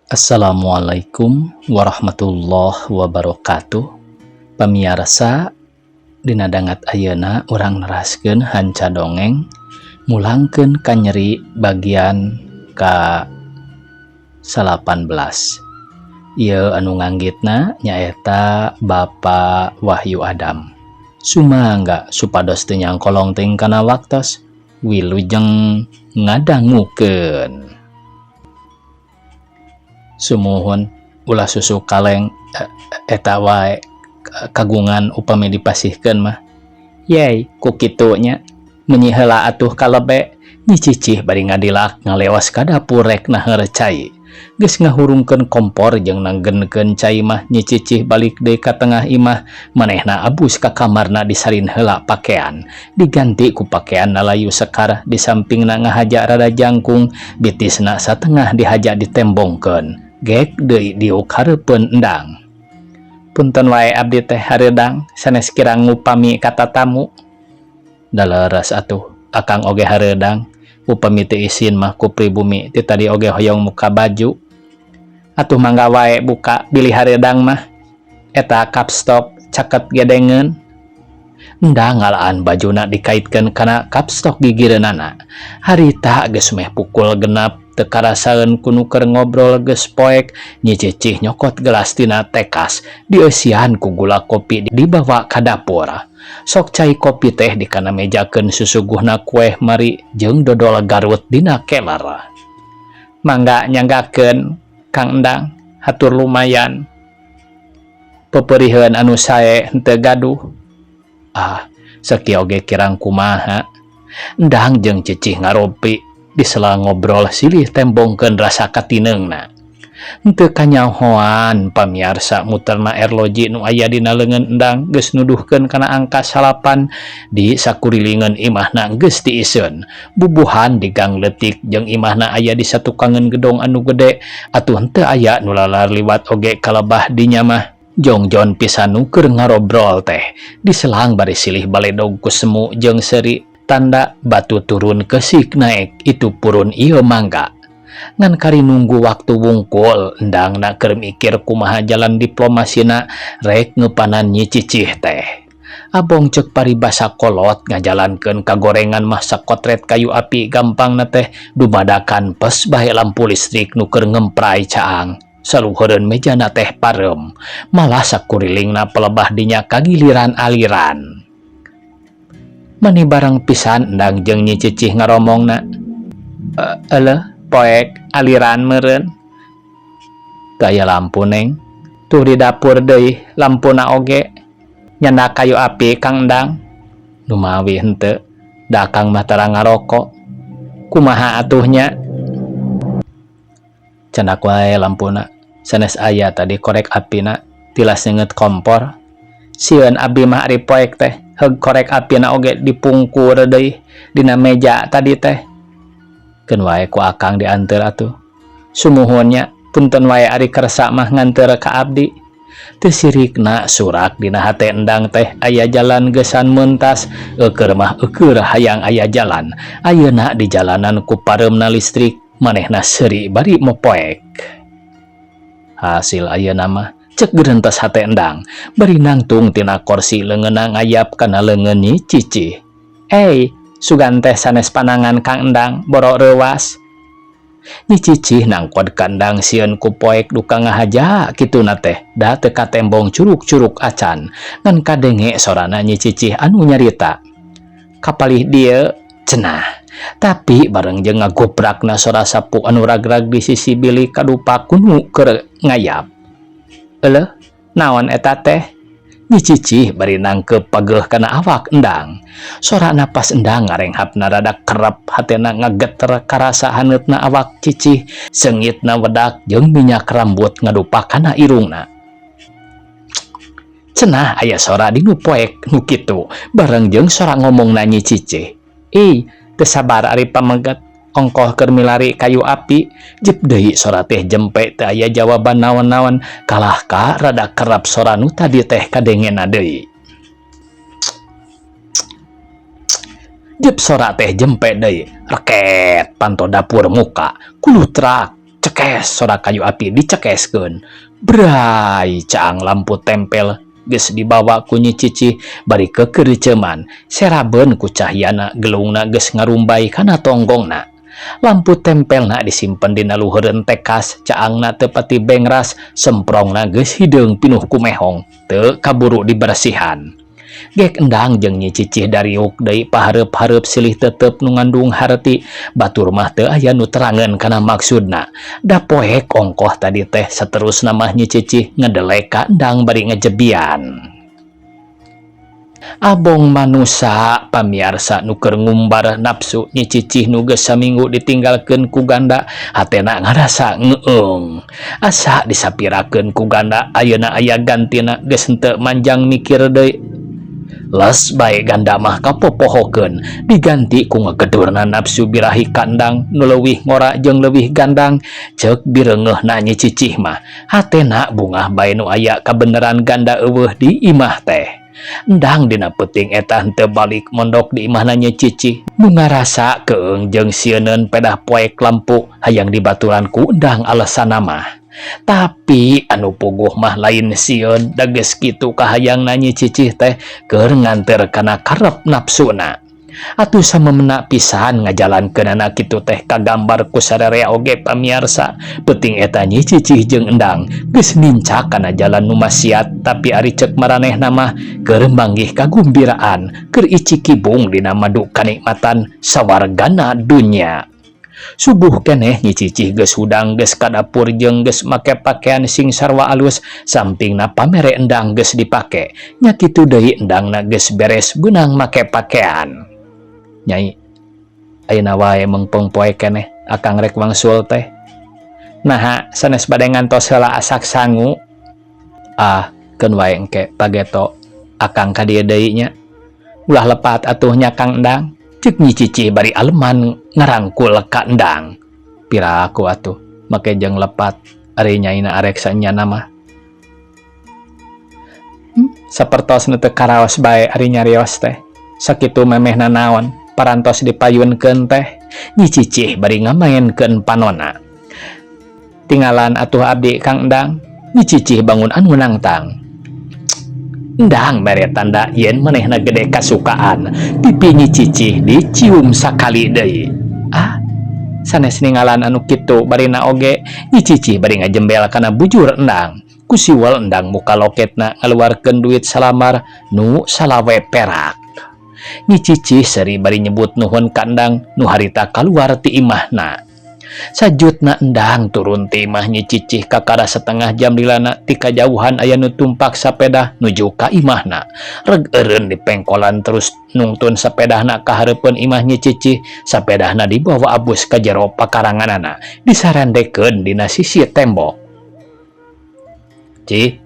Assalamualaikum warahmatullahi wabarakatuh. Pamirsa, dina dangat ayeuna urang neraskeun hanca dongeng mulangkeun ka nyeri bagian ka 18. Ieu anu nganggitna nyaeta Bapa Wahyu Adam. Sumangga supados teu nyangkolong teuing kana waktos wilujeng ngadangukeun. Sumuhun ulah susu kaleng eta wae kagungan upami dipasihkeun mah. Yey, ku kitu nya menyi heula atuh kalebe nyicicih bari ngadilak ngalewas ka dapur rek naheur cai. Geus ngahurungkeun kompor jeung nanggenkeun cai mah nyicicih balik deui ka tengah imah manehna abus ka kamarna disarin heula pakean diganti ku pakean nalayu sekar di sampingna ngahaja rada jangkung bitisna satengah dihaja ditembongkeun. Gek deui diuk hareupeun endang. Punten wae abdi teh hareudang sanes kirang ngupami kata tamu. Daleres atuh akang oge hareudang upami teu isin mah ku pribumi ti tadi oge hoyong muka baju. Atuh mangga wae buka bilih hareudang mah eta kapstok caket gedengeun. Endang ngalaan bajuna dikaitkeun kana kapstok gigireunana. Harita geus meh pukul 6 teu karasaeun ku keur ngobrol geus poek nyicicih nyokot gelas tina tekas dieusian ku gula kopi dibawa ka dapur. Sok cai kopi teh dikana mejakeun susuguhna kueh mari jeung dodol garut dina keler. Mangga nyanggakeun Kang Endang, hatur lumayan. Pepeuriheun anu sae henteu gaduh. Sakieu oge kirang kumaha. Endang jeung cicih ngaropi disela ngobrol silih tembongkeun rasa katineungna. Henteu kanyahoan pamirsa muterna erloji nu aya dina leungeun endang geus nuduhkeun kana angka 8 di sakurilingeun imahna geus tiiseun. Bubuhan di gang leutik jeung imahna aya di satukangeun gedong anu gede atuh henteu aya nu lalar liwat oge kalebah dinya mah. Jongjon pisan nu keur ngarobrol teh diselang bari silih baledog ku semu jeung seuri tanda batu turun kesik naik itu purun ieu mangga. Ngan kari nunggu waktu wungkul endangna keur mikir kumaha jalan diplomasina rek ngeupanan nyicicih teh. Abong ceuk paribasa kolot ngajalankeun kagorengan mah sakotret kayu api gampangna teh dumadakan pes bae lampu listrik nu keur ngemprai caang. Saluheureun mejana teh parem malah sakurilingna pelebah dinya kagiliran aliran. Mani bareng pisan endang jeung nyicicih ngaromongna. Eleh poek aliran meureun. Gaya lampu neng. Tuh di dapur deui lampuna oge. Nyanda kayu api Kang Endang. Numawi henteu. Da akang mah tara ngarokok. Kumaha atuhnya? Cendak wae lampuna. Sanes aya tadi korek apina tilas ngeut kompor. Sieun abdi mah ari poek teh heug korek apina oge dipungkur deui dina meja tadi teh. Keun wae ku akang dianteur atuh. Sumuhun nya punten wae ari kersa mah nganteur ka abdi. Teu sirikna surak dina hate endang teh aya jalan geusan meuntas eukeur mah eukeur hayang aya jalan. Ayeuna di jalanan ku pareumna listrik manehna seuri bari mopoek. Hasil ayeuna mah cek geurentes hate endang bari nangtung tina kursi leungeunna ngayap kana leungeun nyicicih. Sugan teh sanes panangan Kang Endang borok reuwas. Nyicicih nangkod kandang sieun ku poek duka ngahaja kituna teh da teu katembong curug-curug acan ngan kadenge sorana nyicicih anu nyarita. Kapalih dieu cenah. Tapi bareng jeung ngagoprakna sora sapu anu ragrag di sisi bilik kadupa kunu keur ngayap. Eleh, naon eta teh? Nyicicih bari nangkep pageuh kana awak endang. Sora napas endang ngarenghapna rada kerep hatena ngageter karasa haneutna awak cicih, seungitna wedak jeung minyak rambut ngadupa kana irungna. Cenah aya sora di nu poek nu kitu bareng jeung sora ngomongna nyicicih. Teu sabar ari pameget ongkoh keur milari kayu api. Jep deui sora teh jempe teu aya jawaban naon-naon kalah ka rada kerap sora nu tadi teh kadengena deui. Jep sora teh jempe deui reket panto dapur muka kulutrak ceket sorak kayu api dicekeskeun. Brai caang lampu tempel geus dibawa ku Nyi Cici bari kekereceman serabeun ku cahyana gelungna geus ngarumbai kana tonggongna. Lampu tempelna disimpen dina luhureun tekas caangna teu pati bengras semprongna geus hideung pinuh ku mehong teu kaburu dibersihan. Gek endang jeung Nyi Cicih dariuk deui pahareup-hareup silih tetep nu ngandung harti batur mah teu aya nu terangeun kana maksudna. Da poek ongkoh tadi teh saterusna mah Nyi Cicih ngedelek ka endang bari ngejebian. Abong manusa pamiarsa nu keur ngumbar nafsu Nyi Cicih nu geus saminggu ditinggalkeun ku ganda hatena ngarasa ngeueung. Asa disapirakeun ku ganda ayeuna aya gantina geus henteu manjang mikir deui. Les bae ganda mah kapopohokeun diganti ku ngegedurna nafsu birahi kandang nu leuwih ngora jeung leuwih gandang. Ceuk bireungeuhna Nyi Cicih mah hatena bungah bae nu aya kabeneran ganda eueuh di imah teh. Endang dina peuting eta henteu balik mondok di imahna Nyi Cicih nu ngarasa keung jeung sieuneun pedah poek lampu hayang dibaturan ku endang alesanna mah. Tapi anu puguh mah lain sieun da geus kitu kahayangna Nyi Cicih teh keur nganter kana karep nafsuna. Atuh samemena pisan ngajalankeunana kitu teh kagambar ku sadarea oge pamiarsa. Peuting eta Nyi Cicih jeung endang geus nincak kana jalan nu maksiat tapi ari ceuk maranehna mah keur manggih kagumbiraan keur icikibung dina madu kanikmatan sawargana dunya. Subuh keneh Nyi Cicih geus hudang geus ka dapur jeung geus make pakean sing sarwa alus sampingna pamere endang geus dipake. Nya kitu deui endangna geus beres beunang make pakean. Nyai, ayeuna wae mengpeng poe keneh akang rek wangsul teh. Naha sanes bade ngantos heula asak sangu. Ah, keun wae engke pageto akang ka dieu deui nya. Ulah lepat atuh nya Kang Endang. Ceuk Nyi Cicih bari aleman ngarangkul ka endang. Piraku atuh make jeung lepat ari nyaina arek saenyana mah. Sapertos nu teu karaos bae ari nyarios teh. Sakitu memehna naon parantos dipayunkeun teh Nyi Cicih bari ngamaenkeun panonna. Tinggalan atuh abdi Kang Endang. Nyi Cicih bangun anu nangtang. Endang mere tanda yen manehna gede kasukaan pipi Nyi Cicih dicium sakali deui. Ah, sanes ninggalan anu kitu barina oge Nyi Cicih bari ngajembel kana bujur endang. Ku siwel endang muka loketna ngaluarkeun duit salamar nu salawe perak. Nyi Cicih seri bari nyebut nuhun ka endang nu harita kaluar ti imahna. Sajutna endang turun ti imah Nyi Cicih kakara setengah jam dilana ti kajauhan aya nu tumpak sapeda nuju ka imahna. Reg eureun dipengkolan terus nungtun sapedahna ka hareupeun imah Nyi Cicih. Sapedahna dibawa abus ka jero pakaranganana disarandekeun dina sisi tembok. Cih,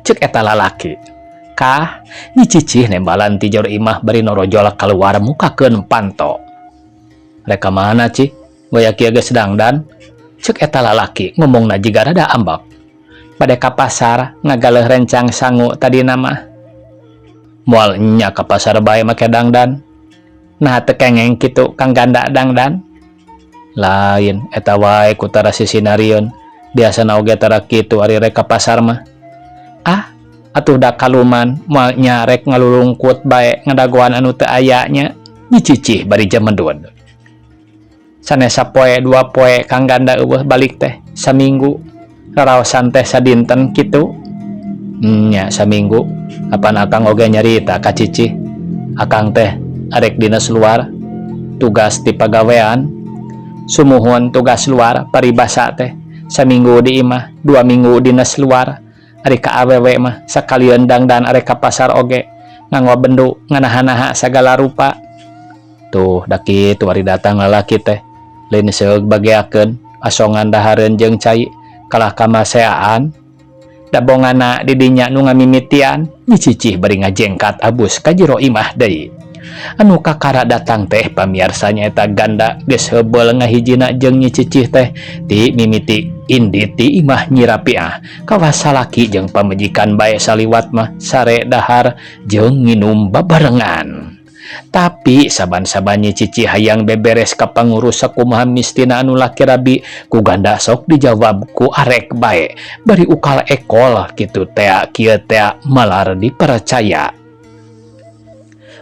ceuk eta lalaki. Kah, Nyi Cicih nembalan ti jero imah bari norojol kaluar mukakeun panto. Reka mana Cih? Goyak kieu geus dangdan. Ceuk eta lalaki ngomongna jiga rada ambak. Bade ka pasar ngagaleuh rencang sangu tadina mah. Moal nya ka pasar bae make dangdan. Nah teu kengeng kitu Kang Ganda dangdan. Lain eta wae ku tara sisinarieun. Biasana oge tara kitu ari rek ka pasar mah. Ah, atuh da kaluman moal nya rek ngalulungkut bae ngadagoan anu teu aya nya. Nyi Cicih bari jamendun. Sanes sapoe dua poe Kang Ganda eueuh balik teh saminggu. Raraosan teh sadinten kitu. Nya saminggu. Apan akang oge nyarita ka Cicih. Akang teh arek dinas luar. Tugas ti pagawean. Sumuhun tugas luar paribasa teh. Saminggu di imah, 2 minggu dinas luar. Ari ka awewe mah sakalian dangdan arek ka pasar oge. Nganggo bendu nganaha-naha sagala rupa. Tuh da kitu ari datang lalaki teh. Lain seug bageakeun asongan dahareun jeung cai kalah kamaseaan. Dabongana di dinya nu ngamimitian. Nyi Cicih bari ngajengkat abus ka jero imah deui. Anu kakara datang teh pamiarsanya eta ganda geus heubeul ngahijina jeung Nyi Cicih teh ti mimiti indit ti imah Nyi Rapiah. Kawas salaki jeung pamajikan bae saliwat mah sare dahar jeung nginum babarengan. Tapi saban-sabannya cici hayang beberes ka pangurus sakumaha mistina anu laki rabi ku ganda sok dijawab ku arek bae bari ukal ekol kitu tea kieu tea malar dipercaya.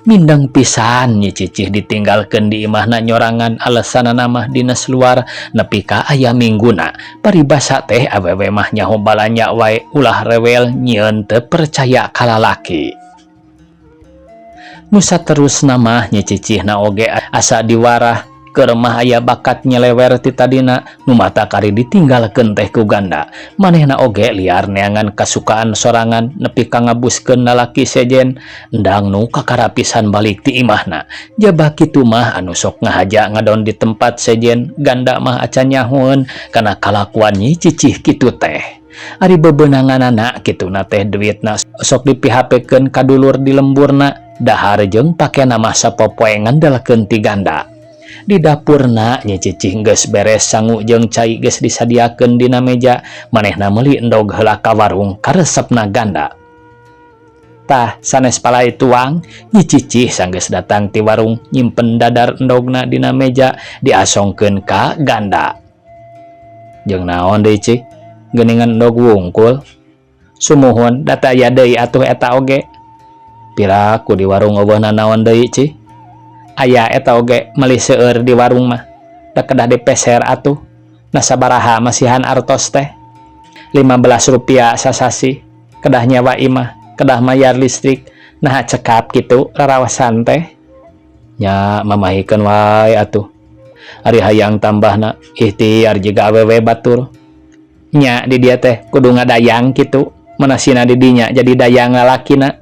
Mindeng pisan nyi cicih ditinggalkeun di imahna nyorangan alesanana mah dinas luar nepi ka aya mingguna paribasa teh awewe mah nyaho balanya wae ulah rewel nyieun teu percaya ka lalaki. Nusa terus nama nyi cicihna oge asa diwarah keur mah aya bakat nyelewer ti tadina nu mata kari ditinggalkeun teh ku ganda manehna oge liar neangan kasukaan sorangan nepi ka ngabuskeun lalaki sejen endang nu kakarapisan balik ti imahna jaba kitu mah anu sok ngahaja ngadon di tempat sejen ganda mah acan nyahoeun kana kalakuan nyi cicih kitu teh. Ari bebeunanganana kituna teh duitna sok dipihapekeun ka dulur di lemburna dahar jeung pake nama sapopoe ngandelkeun ti ganda. Di dapurna nyi cicih geus beres sangu jeung cai geus disadiakeun dina meja manehna meuli endog heula ka warung karesepna ganda. Tah sanes palai tuang nyi cicih sanggeus datang ti warung nyimpen dadar endogna dina meja diasongkeun ka ganda. Jeung naon deui cih geuningan endog wungkul? Sumuhun data aya deui atuh eta oge. Piraku di warung eueuhna naon deui cih? Aya eta oge meuli seueur di warung mah da kedah dipeser atuh nasabaraha masihan artos teh 15 rupiah sasasi kedah nyawa imah kedah mayar listrik nah cekap kitu rarawasan teh nya mamahikeun wae atuh ari hayang tambahna ikhtiar jiga awewe batur nya di dia teh kudu ngadayang kitu manasina di dinya jadi dayang lalakina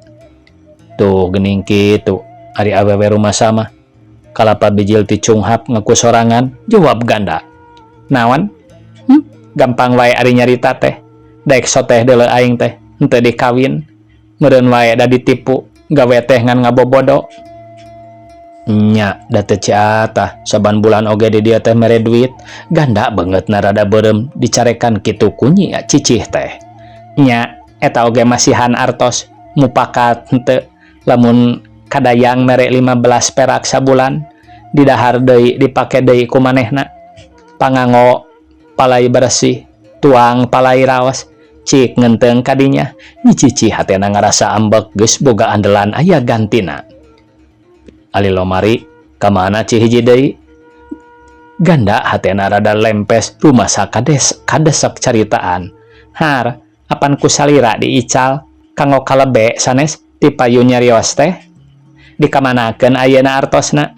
tuh geuning kitu ari awewe rumah sama kalapa bijil ti cunghap ngaku sorangan jawab ganda. Naon? Gampang wae ari nyarita teh. Daek soteh deuleu aing teh henteu dikawin. Meureun wae da ditipu gawe teh ngan ngabobodo. Nya da teu ciatah saban bulan oge di dieu teh mere duit. Ganda beungeutna rada beureum dicarekan kitu ku nyi cicih teh. Nya eta oge masihan artos mupakat henteu lamun kadayang mere 15 perak sabulan didahar deui dipake deui ku manehna pangango palai bersih tuang palai raos cik ngenteung kadinya nyi cicih hatena ngarasa ambek geus boga andelan aya gantina. Ali lomari kamana cih hiji deui ganda hatena rada lempes rumasa kadesek caritaan har apan ku salira diical kanggo kalebe sanes ti payun nyarios teh dikamanakeun ayeuna artosna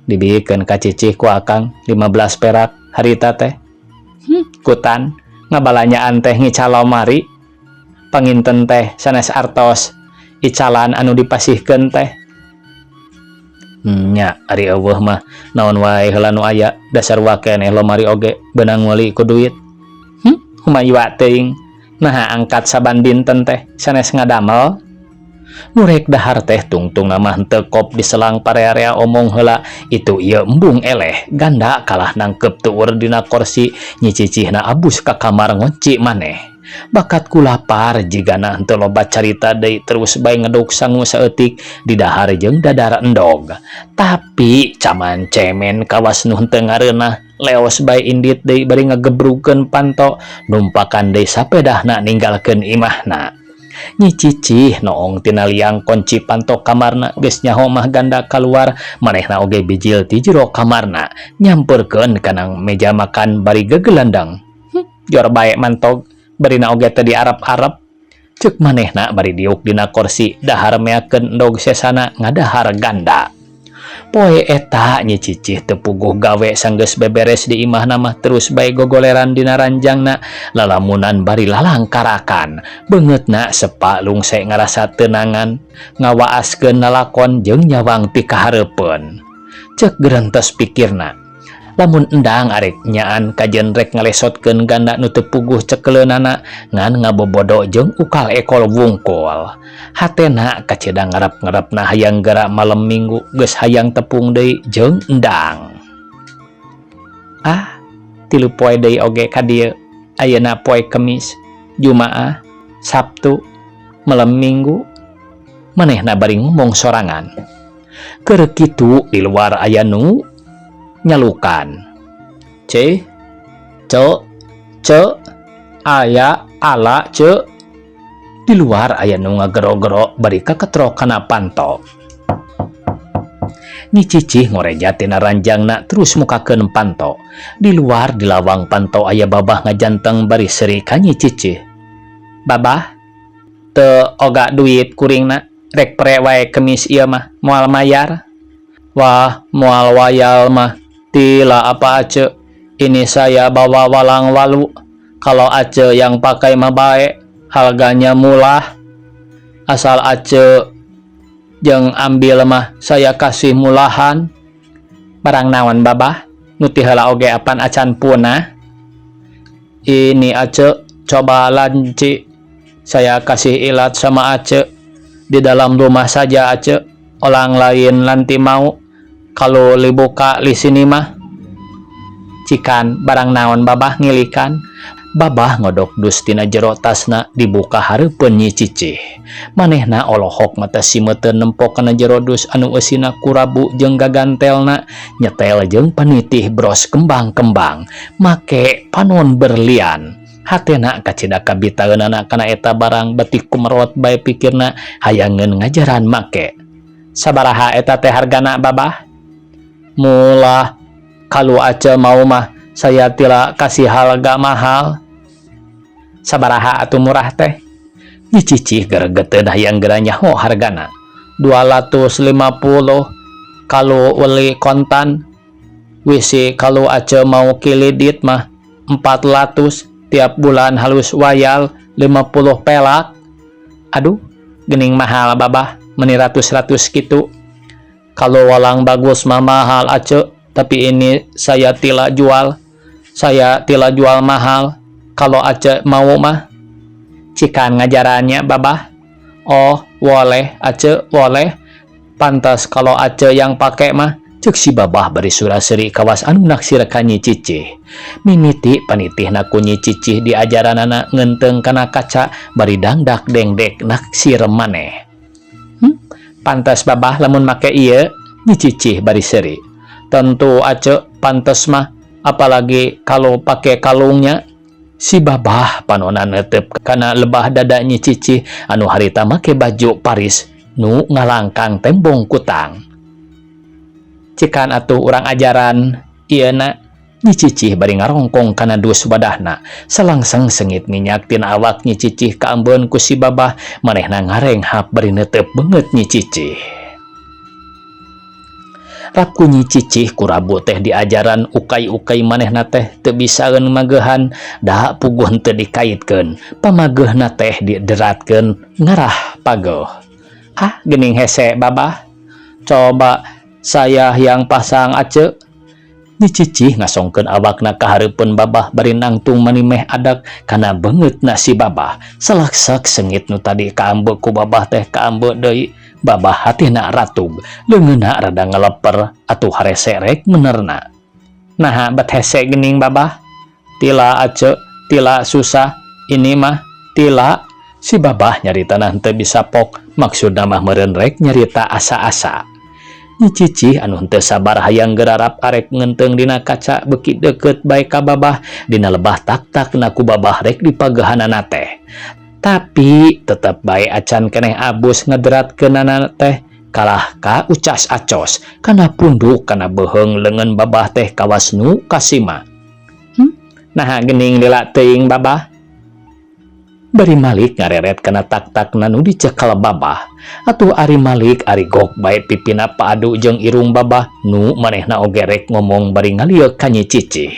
dibikeun ka cicih ku akang 15 perak harita teh kutan ngabalanyaan teh ngical lomari panginten teh sanes artos icalan anu dipasihkeun teh nya ari eueuh mah naon wae heula nu aya dasar wakeneh lomari oge beunang meuli ku duit humaywa teuing naha angkat saban dinten teh sanes ngadamel nurek dahar teh tungtung nama henteu kop diselang parearea omong heula itu ieu embung eleh ganda kalah nangkep tuur dina kursi nyi cicihna abus ka kamar ngonci maneh bakat ku lapar jigana henteu loba carita deui terus bae ngeduk sangu saeutik di dahar jeung dadar endog tapi caman cemen kawas nu henteu ngareunah leos bae indit deui bari ngagebrugkeun panto numpakan deui sapedahna ninggalkeun imahna. Nyi cicih noong tina liang kunci panto kamarna geus nyaho mah ganda kaluar manehna oge bijil ti jero kamarna nyamperkeun kana meja makan bari gegelandang jor bae mantog barina oge teu diarep-arep ceuk manehna bari diuk dina kursi dahar meakeun endog sesana ngadahar ganda. Poe eta nyi cicih teu puguh gawe sanggeus beberes di imahna mah terus bae gogoleran dina ranjangna lalamunan bari lalangkarakan beungeutna sepa lungse ngarasa teunangan ngawaaskeun lalakon jeung nyawang ti kahareupeun ceuk geurentes pikirna lamun endang arek nyaan kajen rek ngalesotkeun ganda nu teu puguh cekeleunana ngan ngabobodo jeung ukal ekol wungkul hatena kaceda ngarep-ngarepna hayang geura malam minggu geus hayang tepung deui jeung endang. Tilu poe deui oge ka dieu ayeuna poe Kemis Jumaah Sabtu malam minggu manehna bari ngomong sorangan Keur kitu di luar aya nu nyalukan. Ce, aya ala ce. Di luar aya nu ngagero-gero bari kaketrok kana panto. Nyi Cicih ngoreja tina ranjangna terus mukakeun panto. Di luar di lawang panto aya babah ngajanteng bari seuri ka Nyi Cicih. Babah, teu oga duit kuringna, rek pre wae kemis ieu mah moal mayar. Wah, moal wayal mah tila apa ace. Ini saya bawa walang walu. Kalau ace yang pakai mah bae, harganya murah. Asal ace jeung ambil mah saya kasih mulahan. Barang naon babah? Nu ti heula oge apan acan punah. Ini ace, coba lanci. Saya kasih ilat sama ace. Di dalam rumah saja ace. Orang lain nanti mau. Kalau libuka di sini mah. Cikan barang naon babah ngilikan. Babah ngodok dus tina jero tasna dibuka hareupeun Nyi Cicih. Manehna olohok mata simeteun nempok kana jero dus anu eusina kurabu jeung gagantelna, nyetel jeung panitih bros kembang-kembang, make panon berlian. Hatena kacida kabitaeunana kana eta barang betik kumerot bae pikirna hayangeun ngajaran make. Sabaraha eta teh hargana babah? Mulah kalau ace mau mah saya tila kasih harga mahal. Sabaraha atuh murah teh? Nyi Cicih geregeteun hayang geura nyaho hargana. 250 kalau weli kontan. Wisi kalau ace mau kilidit mah 400 tiap bulan halus wayal 50 pelak. Aduh, geuning mahal babah, meni ratus-ratus kitu. Kalau walang bagus mah mahal ace, tapi ini saya tila jual. Saya tila jual mahal. Kalau ace mau mah, cikan ngajarannya babah. Oh, boleh ace, boleh. Pantas kalau ace yang pakai mah. Cek si babah bari suraseri kawas anu naksir ka Nyi Cicih. Mimiti panitihna ku Nyi Cicih di ajaranana ngenteng kana kaca bari dangdak dengdek naksir maneh. Pantas babah lamun make ieu. Nyi Cicih bari seri. Tentu ace pantas mah, apalagi kalau pakai kalungnya. Si babah panonan netep kana lebah dada Nyi Cicih anu harita make baju Paris nu ngalangkang tembong kutang. Cikan atuh urang ajaran ieuna. Nyi Cicih bari ngarongkong kana dus wadahna. Salangseng sengit minyak tina awak Nyi Cicih kaembeun ku si babah, manehna ngarenghap bari netep beungeut Nyi Cicih. Raku Nyi Cicih kurabu teh di ajaran ukai-ukai manehna teh teu bisaeun magehan, da puguh teu dikaitkeun. Pamageehna teh dideratkeun ngarah pageuh. Hah, geuning hese babah? Coba saya yang pasang ace. Nyi Cicih ngasongkeun awakna ka hareupeun babah bari nangtung manimeh adak kana beungeutna si babah. Salaksak sengit nu tadi kaambe ku babah teh kaambe deui. Babah hatina ratug, leungeunna rada ngeleper atuh harese rek menerna. Nah, bet hese geuning babah? Tila ace, tila susah, ini mah tila. Si babah nyaritana henteu bisa pok, maksudna mah meureun rek nyarita asa-asa. Nyi Cicih anu henteu sabar hayang gerarap arek ngenteng dina kaca beuki deukeut bae ka babah, dina lebah tak-takna ku babah rek dipagehanana teh. Tapi tetep bae acan keneh abus ngederatkeunana teh kalah ka ucas acos kana punduk kana beheung leungeun babah teh kawas nu kasima. Nah geuning lila teuing babah. Bari Malik ngareret kana tak-takna nu dicekal babah. Atuh ari Malik ari gok bae pipina paadu jeung irung babah nu manehna oge rek ngomong bari ngalieu ka Nyi Cicih.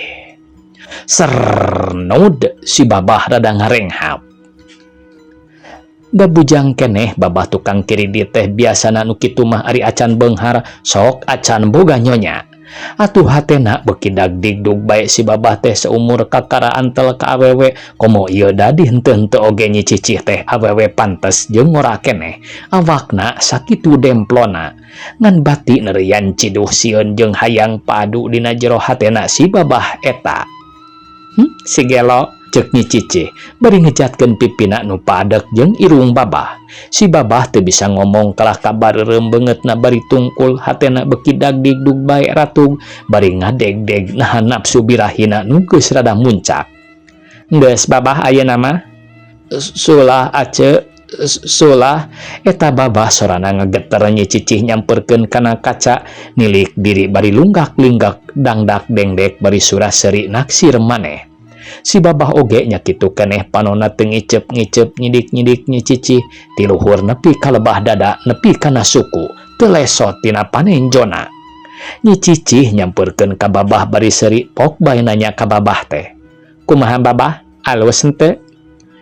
Sernud si babah rada ngarenghap. Da bujang keneh babah tukang kiridit teh biasana nu kitu mah ari acan beunghar sok acan boga nyonya. Atuh hatena beuki dagdigdug bae si babah teh seumur kakaraan tel ka awewe, komo ieu dadi henteu-henteu oge Nyi Cicih teh awewe pantes jeung ngora keneh. Awakna sakitu demplona ngan bati neurian ciduh sieun jeung hayang paadu dina jero hatena si babah eta. Si gelo cek Nyi Cicih bari ngejatkeun pipina nu padek jeung irung babah. Si babah teu bisa ngomong kalah kabar rembeungeutna bari tungkul, hatena beuki dagdigdug bae ratug bari ngadeg-deg nahan nafsu birahina nu geus rada muncak. Geus babah ayeuna mah sulah ace sulah eta babah sorana ngageter Nyi Cicih nyamperkeun kana kaca nilik diri bari lunggak-linggak dangdak dengdek bari surah seuri naksir maneh. Si babah oge nya kitu keneh panonna teu ngicep-ngicep nyidik-nyidik Nyi Cicih ti luhur nepi ka lebah dada nepi kana suku teu lesot tina panenjona. Nyi Cicih nyamperkeun ka babah bari seuri pok bae nanya ka babah teh, "Kumaha babah? Alus henteu?"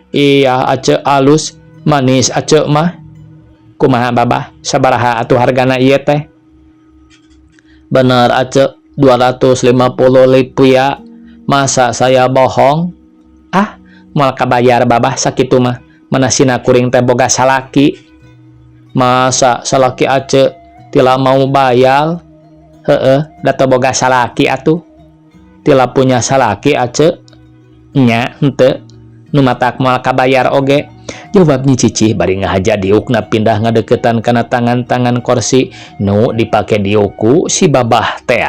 "Iya ace alus, manis ace mah." "Kumaha babah? Sabaraha atuh hargana ieu teh?" "Bener ace 250 rupiah. Masa saya bohong?" "Ah, moal kabayar babah sakitu mah, manasina kuring teh boga salaki." "Masa salaki ace tila mau bayal?" "Heueuh, da teu boga salaki atuh." "Tila punya salaki ace?" "Nya, henteu. Nu matak moal kabayar oge," jawab Nyi Cicih bari ngahaja diukna pindah ngadeuketan kana tangan-tangan kursi nu dipake diuku si babah teh.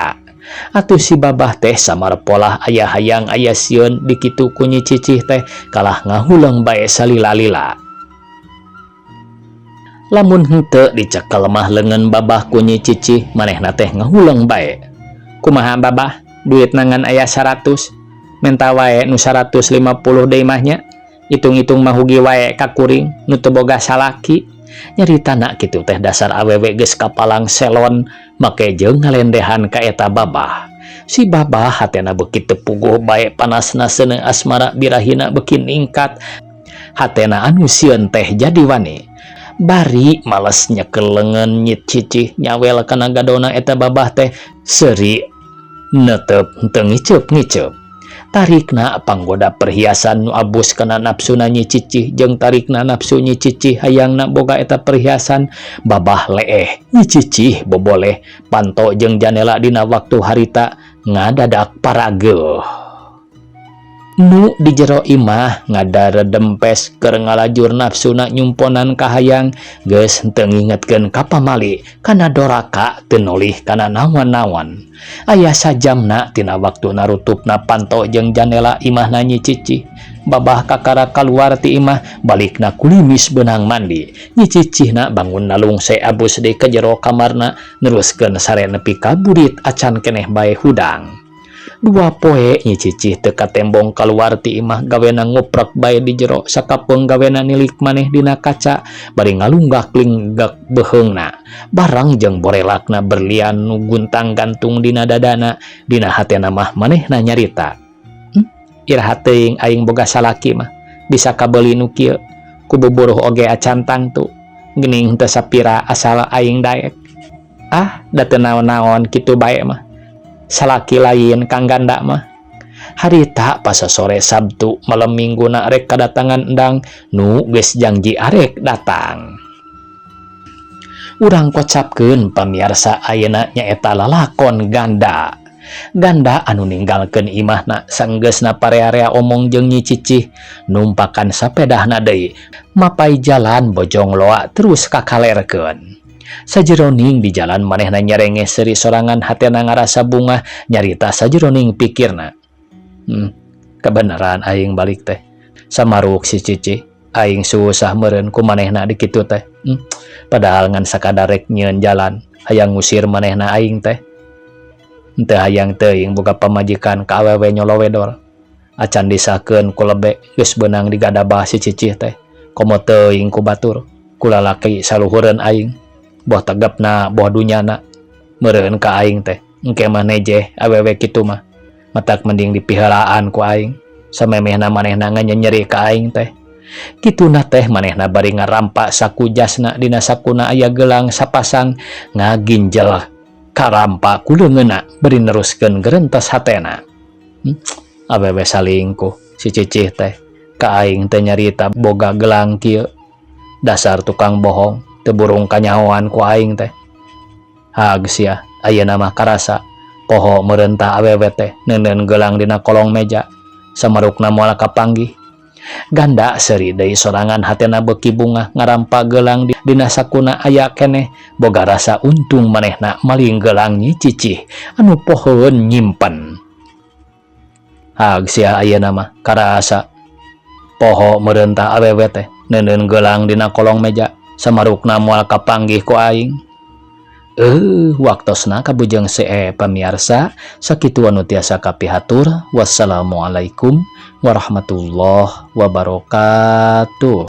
Atuh si babah teh samar polah aya hayang aya sieun dikitu ku Nyi Cicih teh kalah ngahulang bae salila-lila. Lamun henteu dicekel mah leungeun babah ku Nyi Cicih manehna teh ngahulang bae. "Kumaha babah? Duit nangan aya 100. Menta wae nu 150 deui mah nya. Hitung-hitung mah hugi wae ka kuring nu teu boga salaki." Nyaritana kitu teh dasar awewe geus kapalang selon make jeung ngalendehan ka eta babah. Si babah hatena beuki teu puguh bae panasna seuneu asmara birahina beuki ningkat. Hatena anu sieun teh jadi wani. Bari males nyekel leungeun Nyi Cicih nyawel kana gadona eta babah teh seuri neuteup teu ngiceup-ngiceup. Tarikna panggoda perhiasan nu abus kana nafsuna Nyi Cicih jeung tarikna nafsu Nyi Cicih hayangna boga eta perhiasan babah leeh. Nyi Cicih boboleh panto jeung janela dina waktu harita ngadadak parageuh. Nu di jero imah ngadaredempes keur ngalajur nafsuna nyumponan ka hayang geus teu ngingetkeun ka pamali kana doraka teu nolih kana naon-naon. Aya sajamna tina waktu narutupna panto jeung janela imahna Nyi Cicih. Babah kakara kaluar ti imah balikna kulimis beunang mandi. Nyi Cicihna bangun nalungse abus deui ka jero kamarna neruskeun sare nepi ka burit acan keneh bae hudang. 2 poe Nyi Cicih teu katembong kaluar ti imah gawena nguprek bae di jero sakapeung gawena nilik maneh dina kaca bari ngalunggak-linggak beheungna. Barang jeung borelakna berlian nu guntang gantung dina dadana dina hatena mah manehna nyarita, "Iraha teuing aing boga salaki mah bisa kabeuli nu kieu ku buburuh oge acan tangtu geuning teu sapira asal aing daek." "Ah, da teu naon-naon kitu bae mah. Salaki lain kang ganda mah." Harita pas sore Sabtu malam Mingguna rek kadatangan endang nu geus janji arek datang. Urang kocapkeun pamiarsa ayeuna nyaeta lalakon ganda. Ganda anu ninggalkeun imahna sanggeusna parearea omong jeung Nyi Cicih numpakan sapedahna deui mapai jalan bojong loa terus kakalerkeun. Sajeroning di jalan manehna nyarenge seuri sorangan hatena ngarasa bungah nyarita sajeroning pikirna, "Kebenaran aing balik teh samaruk si Cicih aing susah meureun ku manehna di kitu teh. Padahal ngan sakadar rek nyieun jalan hayang ngusir manehna aing teh. Henteu hayang teuing boga pamajikan ka awewe nyolowedor. Acan disahkeun ku lebe geus beunang digadabah si Cicih teh komo teuing ku batur ku lalaki saluhureun aing. Boh tegepna boh dunyana meureun ka aing teh engke mah nejeh awewe kitu mah matak mending dipihelaan ku aing samemehna manehna nganyeri ka aing teh." Kituna teh manehna bari ngarampa saku jasna dina sakuna aya gelang sapasang ngaginjel karampa ku leungeunna bari neruskeun gerentes hatena. Awewe salingkuh si Cicih teh ka aing teh nyarita boga gelang kieu. Dasar tukang bohong teu burung kanyahoan ku aing teh. Hag sia ayeuna mah karasa poho meureun tah awewe teh neuneun gelang dina kolong meja samarukna moal kapanggih. Ganda seri deui sorangan hatena beuki bunga ngarampa gelang dina sakuna aya keneh boga rasa untung manehna maling gelang nyi cicih anu pohoeun nyimpen. Hag sia ayeuna mah karasa poho meurentah awewe teh neuneun gelang dina kolong meja samarukna moal kapanggih ku aing. Waktosna kabujeng pamiarsa sakitu anu tiasa kapihatur. Wassalamualaikum warahmatullahi wabarakatuh.